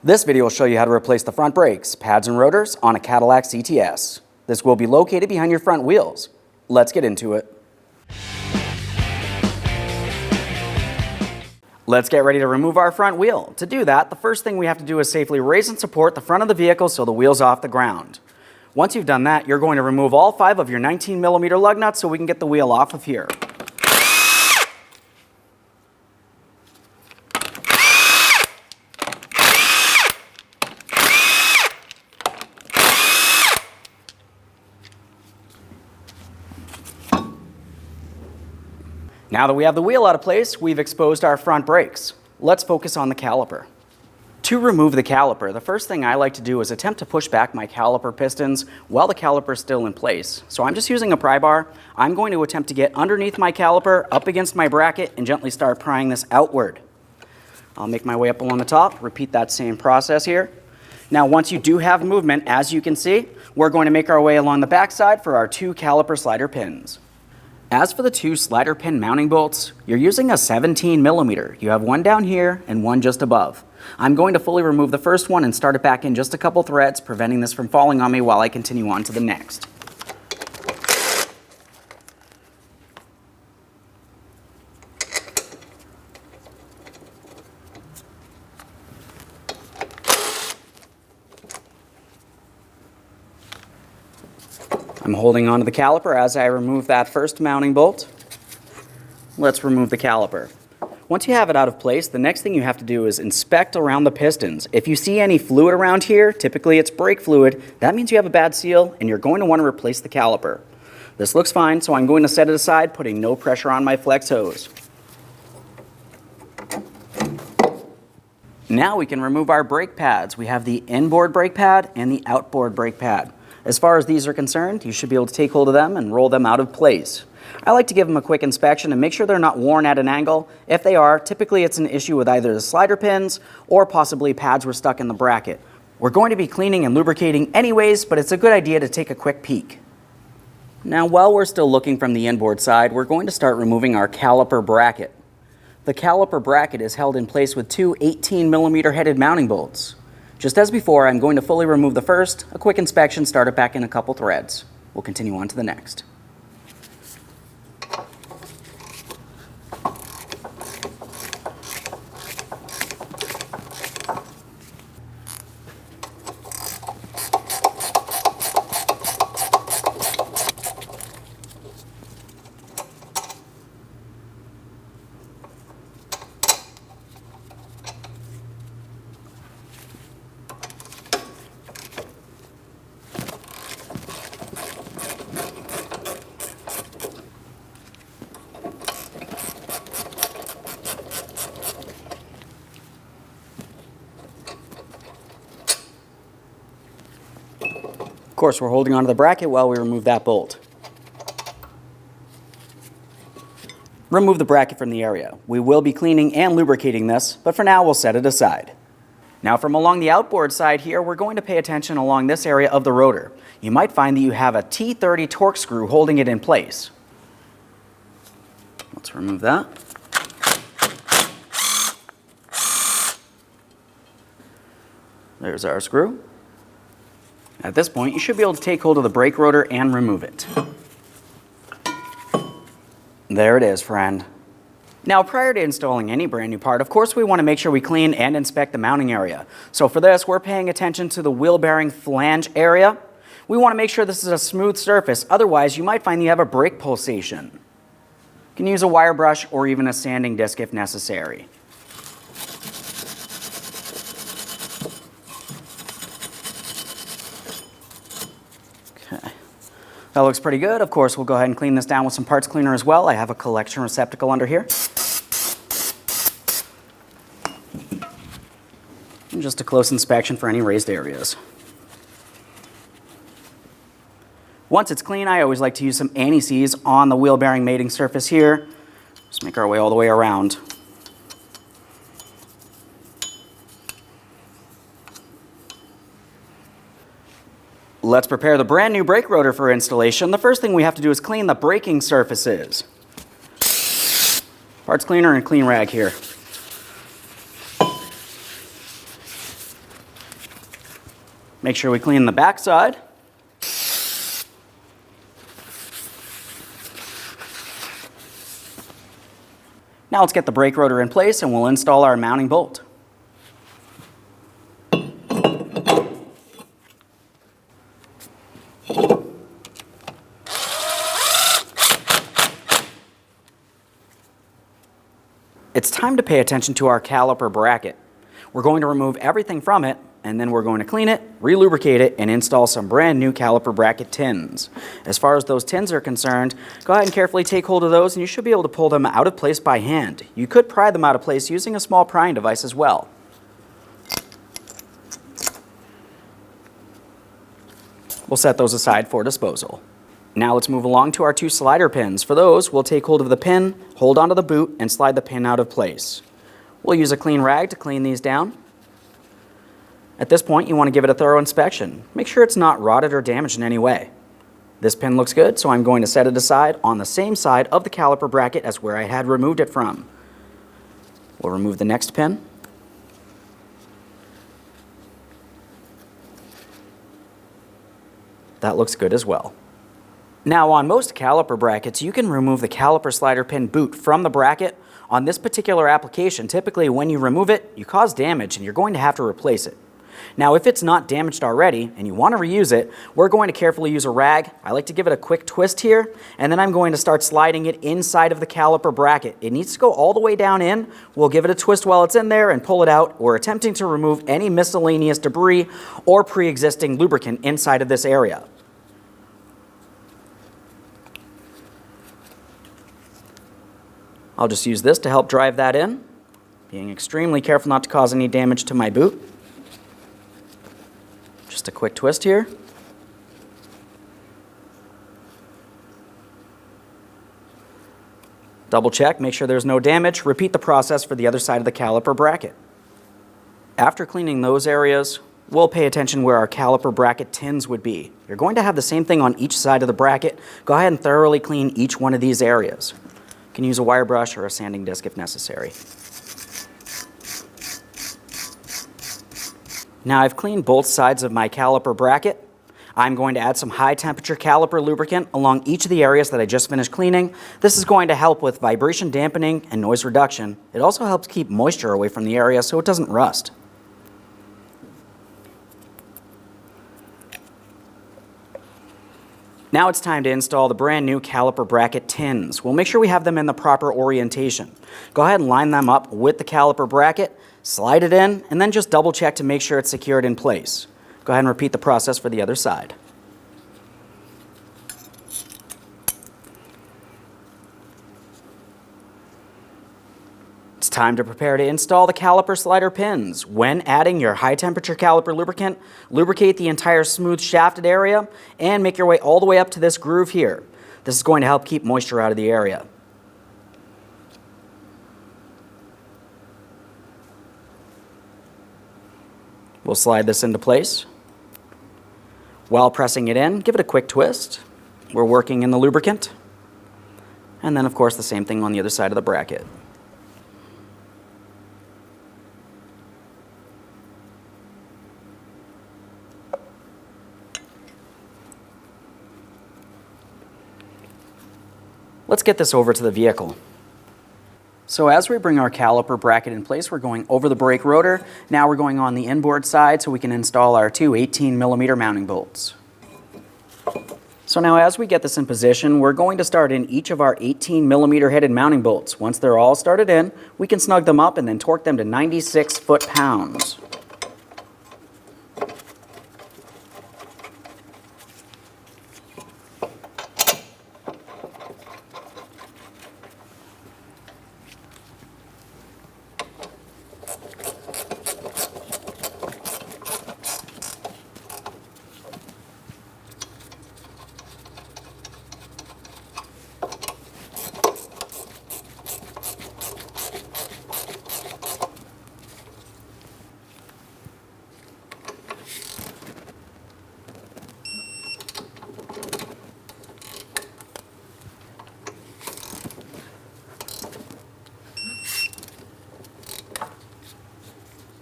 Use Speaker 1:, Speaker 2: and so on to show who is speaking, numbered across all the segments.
Speaker 1: This video will show you how to replace the front brakes, pads, and rotors on a Cadillac CTS. This will be located behind your front wheels. Let's get into it. Let's get ready to remove our front wheel. To do that, the first thing we have to do is safely raise and support the front of the vehicle so the wheel's off the ground. Once you've done that, you're going to remove all 5 of your 19mm lug nuts so we can get the wheel off of here. Now that we have the wheel out of place, we've exposed our front brakes. Let's focus on the caliper. To remove the caliper, the first thing I like to do is attempt to push back my caliper pistons while the caliper is still in place. So I'm just using a pry bar. I'm going to attempt to get underneath my caliper, up against my bracket, and gently start prying this outward. I'll make my way up along the top, repeat that same process here. Now once you do have movement, as you can see, we're going to make our way along the backside for our 2 caliper slider pins. As for the 2 slider pin mounting bolts, you're using a 17mm. You have one down here and one just above. I'm going to fully remove the first one and start it back in just a couple threads, preventing this from falling on me while I continue on to the next. I'm holding onto the caliper as I remove that first mounting bolt. Let's remove the caliper. Once you have it out of place, the next thing you have to do is inspect around the pistons. If you see any fluid around here, typically it's brake fluid, that means you have a bad seal and you're going to want to replace the caliper. This looks fine, so I'm going to set it aside, putting no pressure on my flex hose. Now we can remove our brake pads. We have the inboard brake pad and the outboard brake pad. As far as these are concerned, you should be able to take hold of them and roll them out of place. I like to give them a quick inspection and make sure they're not worn at an angle. If they are, typically it's an issue with either the slider pins or possibly pads were stuck in the bracket. We're going to be cleaning and lubricating anyways, but it's a good idea to take a quick peek. Now while we're still looking from the inboard side, we're going to start removing our caliper bracket. The caliper bracket is held in place with 2 18mm headed mounting bolts. Just as before, I'm going to fully remove the first, a quick inspection, start it back in a couple threads. We'll continue on to the next. Of course, we're holding onto the bracket while we remove that bolt. Remove the bracket from the area. We will be cleaning and lubricating this, but for now we'll set it aside. Now from along the outboard side here, we're going to pay attention along this area of the rotor. You might find that you have a T30 torque screw holding it in place. Let's remove that. There's our screw. At this point, you should be able to take hold of the brake rotor and remove it. There it is, friend. Now, prior to installing any brand new part, of course, we want to make sure we clean and inspect the mounting area. So for this, we're paying attention to the wheel bearing flange area. We want to make sure this is a smooth surface. Otherwise, you might find you have a brake pulsation. You can use a wire brush or even a sanding disc if necessary. Okay. That looks pretty good. Of course, we'll go ahead and clean this down with some parts cleaner as well. I have a collection receptacle under here. And just a close inspection for any raised areas. Once it's clean, I always like to use some anti-seize on the wheel bearing mating surface here. Just make our way all the way around. Let's prepare the brand new brake rotor for installation. The first thing we have to do is clean the braking surfaces. Parts cleaner and clean rag here. Make sure we clean the back side. Now let's get the brake rotor in place and we'll install our mounting bolt. It's time to pay attention to our caliper bracket. We're going to remove everything from it, and then we're going to clean it, re-lubricate it, and install some brand new caliper bracket tins. As far as those tins are concerned, go ahead and carefully take hold of those, and you should be able to pull them out of place by hand. You could pry them out of place using a small prying device as well. We'll set those aside for disposal. Now let's move along to our 2 slider pins. For those, we'll take hold of the pin, hold onto the boot, and slide the pin out of place. We'll use a clean rag to clean these down. At this point, you want to give it a thorough inspection. Make sure it's not rotted or damaged in any way. This pin looks good, so I'm going to set it aside on the same side of the caliper bracket as where I had removed it from. We'll remove the next pin. That looks good as well. Now on most caliper brackets, you can remove the caliper slider pin boot from the bracket. On this particular application, typically when you remove it, you cause damage and you're going to have to replace it. Now if it's not damaged already and you want to reuse it, we're going to carefully use a rag. I like to give it a quick twist here, and then I'm going to start sliding it inside of the caliper bracket. It needs to go all the way down in. We'll give it a twist while it's in there and pull it out. We're attempting to remove any miscellaneous debris or pre-existing lubricant inside of this area. I'll just use this to help drive that in, being extremely careful not to cause any damage to my boot. Just a quick twist here. Double check, make sure there's no damage. Repeat the process for the other side of the caliper bracket. After cleaning those areas, we'll pay attention where our caliper bracket tins would be. You're going to have the same thing on each side of the bracket. Go ahead and thoroughly clean each one of these areas. You can use a wire brush or a sanding disc if necessary. Now I've cleaned both sides of my caliper bracket. I'm going to add some high temperature caliper lubricant along each of the areas that I just finished cleaning. This is going to help with vibration dampening and noise reduction. It also helps keep moisture away from the area so it doesn't rust. Now it's time to install the brand new caliper bracket tins. We'll make sure we have them in the proper orientation. Go ahead and line them up with the caliper bracket, slide it in, and then just double check to make sure it's secured in place. Go ahead and repeat the process for the other side. It's time to prepare to install the caliper slider pins. When adding your high temperature caliper lubricant, lubricate the entire smooth shafted area and make your way all the way up to this groove here. This is going to help keep moisture out of the area. We'll slide this into place. While pressing it in, give it a quick twist. We're working in the lubricant. And then of course the same thing on the other side of the bracket. Let's get this over to the vehicle. So as we bring our caliper bracket in place, we're going over the brake rotor. Now we're going on the inboard side so we can install our 2 18mm mounting bolts. So now as we get this in position, we're going to start in each of our 18mm headed mounting bolts. Once they're all started in, we can snug them up and then torque them to 96 foot-pounds.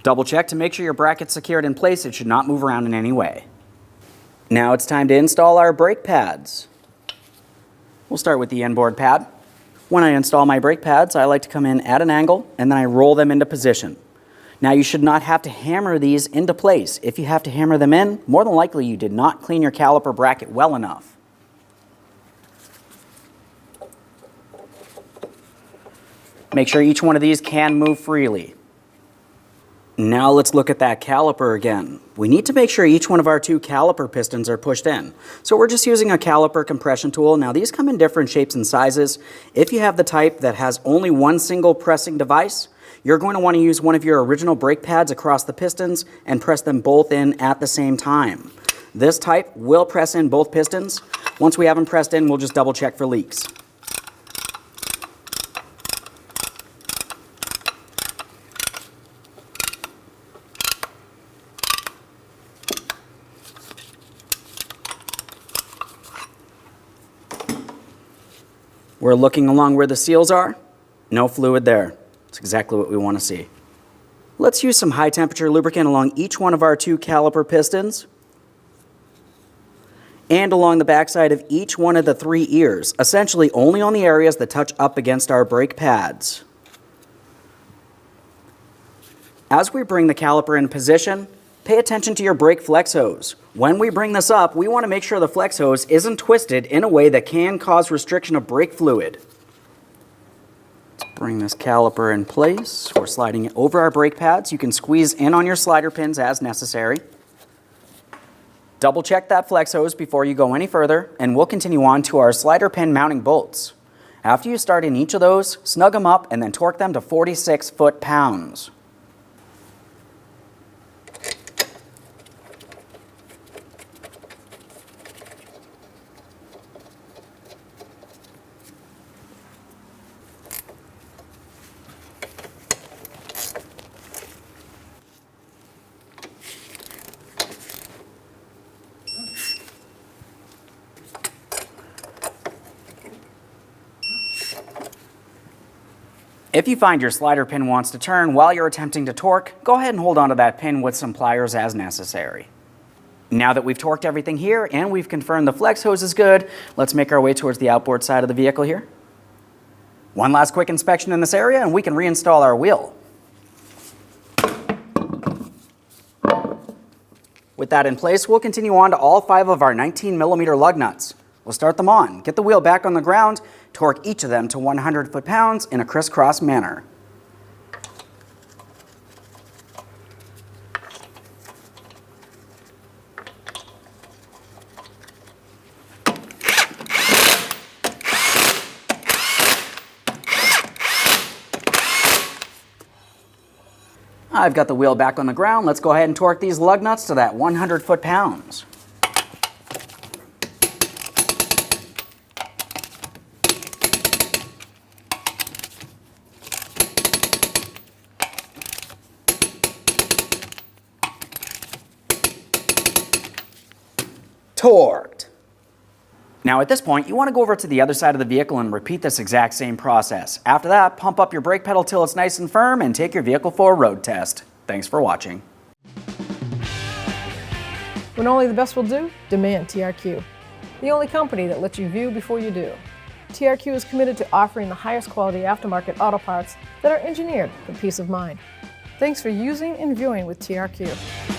Speaker 1: Double check to make sure your bracket's secured in place. It should not move around in any way. Now it's time to install our brake pads. We'll start with the inboard pad. When I install my brake pads, I like to come in at an angle and then I roll them into position. Now you should not have to hammer these into place. If you have to hammer them in, more than likely you did not clean your caliper bracket well enough. Make sure each one of these can move freely. Now let's look at that caliper again. We need to make sure each one of our 2 caliper pistons are pushed in. So we're just using a caliper compression tool. Now these come in different shapes and sizes. If you have the type that has only one single pressing device, you're going to want to use one of your original brake pads across the pistons and press them both in at the same time. This type will press in both pistons. Once we have them pressed in, we'll just double check for leaks. We're looking along where the seals are. No fluid there. That's exactly what we want to see. Let's use some high temperature lubricant along each one of our 2 caliper pistons and along the backside of each one of the 3 ears, essentially only on the areas that touch up against our brake pads. As we bring the caliper in position, pay attention to your brake flex hose. When we bring this up, we want to make sure the flex hose isn't twisted in a way that can cause restriction of brake fluid. Let's bring this caliper in place. We're sliding it over our brake pads. You can squeeze in on your slider pins as necessary. Double check that flex hose before you go any further, and we'll continue on to our slider pin mounting bolts. After you start in each of those, snug them up and then torque them to 46 foot-pounds. If you find your slider pin wants to turn while you're attempting to torque, go ahead and hold onto that pin with some pliers as necessary. Now that we've torqued everything here and we've confirmed the flex hose is good, let's make our way towards the outboard side of the vehicle here. One last quick inspection in this area and we can reinstall our wheel. With that in place, we'll continue on to all 5 of our 19mm lug nuts. We'll start them on, get the wheel back on the ground, torque each of them to 100 foot-pounds in a crisscross manner. I've got the wheel back on the ground. Let's go ahead and torque these lug nuts to that 100 foot-pounds. Torqued. Now at this point, you want to go over to the other side of the vehicle and repeat this exact same process. After that, pump up your brake pedal till it's nice and firm and take your vehicle for a road test. Thanks for watching.
Speaker 2: When only the best will do, demand TRQ. The only company that lets you view before you do. TRQ is committed to offering the highest quality aftermarket auto parts that are engineered for peace of mind. Thanks for using and viewing with TRQ.